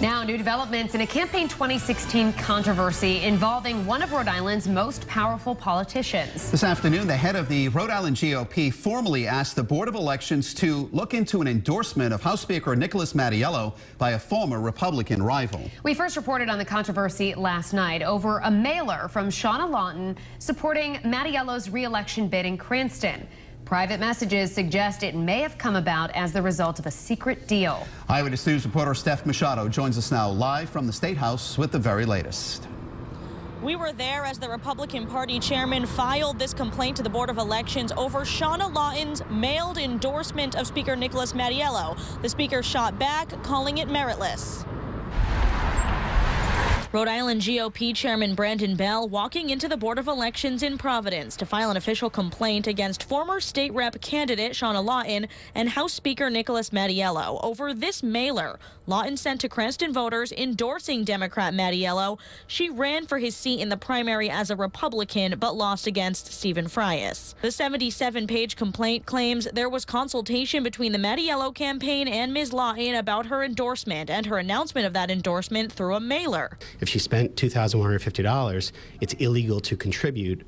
Now, new developments in a campaign 2016 controversy involving one of Rhode Island's most powerful politicians. This afternoon, the head of the Rhode Island GOP formally asked the Board of Elections to look into an endorsement of House Speaker Nicholas Mattiello by a former Republican rival. We first reported on the controversy last night over a mailer from Shawna Lawton supporting Mattiello's re-election bid in Cranston. Private messages suggest it may have come about as the result of a secret deal. Eyewitness News reporter Steph Machado joins us now live from the State House with the very latest. We were there as the Republican Party chairman filed this complaint to the Board of Elections over Shawna Lawton's mailed endorsement of Speaker Nicholas Mattiello. The speaker shot back, calling it meritless. Rhode Island GOP Chairman Brandon Bell walking into the Board of Elections in Providence to file an official complaint against former state rep candidate Shawna Lawton and House Speaker Nicholas Mattiello over this mailer Lawton sent to Cranston voters endorsing Democrat Mattiello. She ran for his seat in the primary as a Republican but lost against Stephen Frias. The 77-page complaint claims there was consultation between the Mattiello campaign and Ms. Lawton about her endorsement and her announcement of that endorsement through a mailer. If she spent $2,150, it's illegal to contribute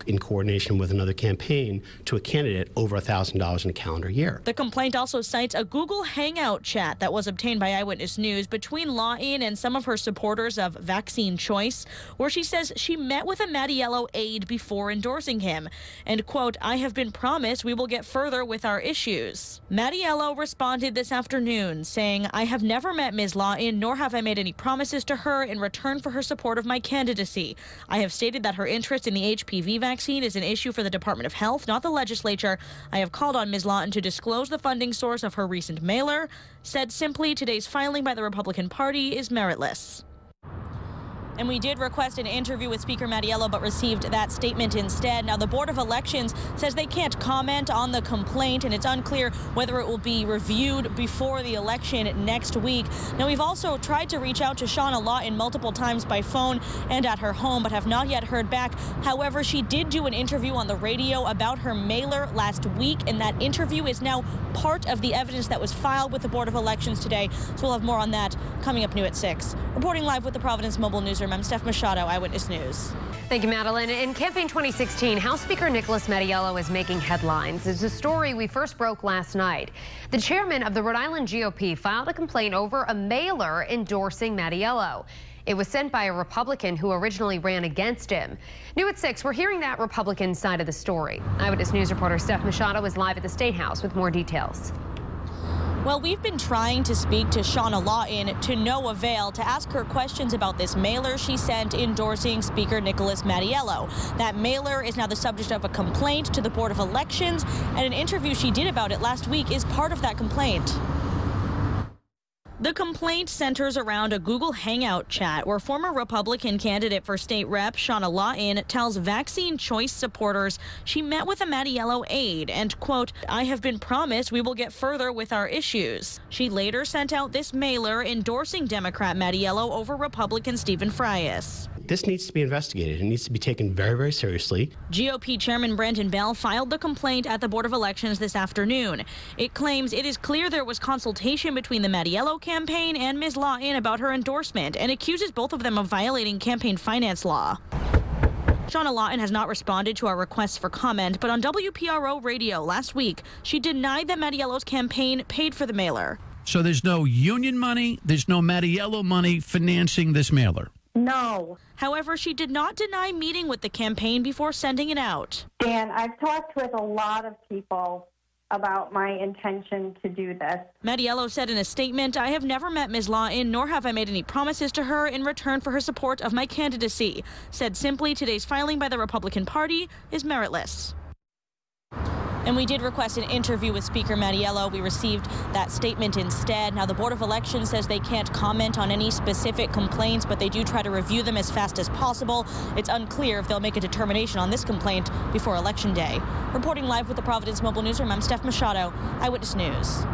in coordination with another campaign to a candidate over $1,000 in a calendar year. The complaint also cites a Google Hangout chat that was obtained by Eyewitness News between Lawton and some of her supporters of vaccine choice, where she says she met with a Mattiello aide before endorsing him. And, quote, "I have been promised we will get further with our issues." Mattiello responded this afternoon, saying, "I have never met Ms. Lawton, nor have I made any promises to her in return for her support of my candidacy. I have stated that her interest in the HPV vaccine is an issue for the Department of Health, not the legislature. I have called on Ms. Lawton to disclose the funding source of her recent mailer. Said simply, today's filing by the Republican Party is meritless." And we did request an interview with Speaker Mattiello, but received that statement instead. Now, the Board of Elections says they can't comment on the complaint, and it's unclear whether it will be reviewed before the election next week. Now, we've also tried to reach out to Shawna Lawton multiple times by phone and at her home, but have not yet heard back. However, she did do an interview on the radio about her mailer last week, and that interview is now part of the evidence that was filed with the Board of Elections today. So we'll have more on that coming up new at 6. Reporting live with the Providence Mobile Newsroom, I'm Steph Machado, Eyewitness News. Thank you, Madeline. In campaign 2016, House Speaker Nicholas Mattiello is making headlines. It's a story we first broke last night. The chairman of the Rhode Island GOP filed a complaint over a mailer endorsing Mattiello. It was sent by a Republican who originally ran against him. New at 6, we're hearing that Republican side of the story. Eyewitness News reporter Steph Machado is live at the State House with more details. Well, we've been trying to speak to Shawna Lawton to no avail to ask her questions about this mailer she sent endorsing Speaker Nicholas Mattiello. That mailer is now the subject of a complaint to the Board of Elections, and an interview she did about it last week is part of that complaint. The complaint centers around a Google Hangout chat where former Republican candidate for state rep Shawna Lawton tells vaccine choice supporters she met with a Mattiello aide and, quote, "I have been promised we will get further with our issues." She later sent out this mailer endorsing Democrat Mattiello over Republican Stephen Frias. This needs to be investigated. It needs to be taken very, very seriously. GOP Chairman Brandon Bell filed the complaint at the Board of Elections this afternoon. It claims it is clear there was consultation between the Mattiello campaign and Ms. Lawton about her endorsement and accuses both of them of violating campaign finance law. Shawna Lawton has not responded to our requests for comment, but on WPRO radio last week, she denied that Mattiello's campaign paid for the mailer. So there's no union money, there's no Mattiello money financing this mailer? No. However, she did not deny meeting with the campaign before sending it out. Dan, I've talked with a lot of people about my intention to do this. Mattiello said in a statement, "I have never met Ms. Lawton, nor have I made any promises to her in return for her support of my candidacy." Said simply, today's filing by the Republican Party is meritless. And we did request an interview with Speaker Mattiello. We received that statement instead. Now, the Board of Elections says they can't comment on any specific complaints, but they do try to review them as fast as possible. It's unclear if they'll make a determination on this complaint before Election Day. Reporting live with the Providence Mobile Newsroom, I'm Steph Machado, Eyewitness News.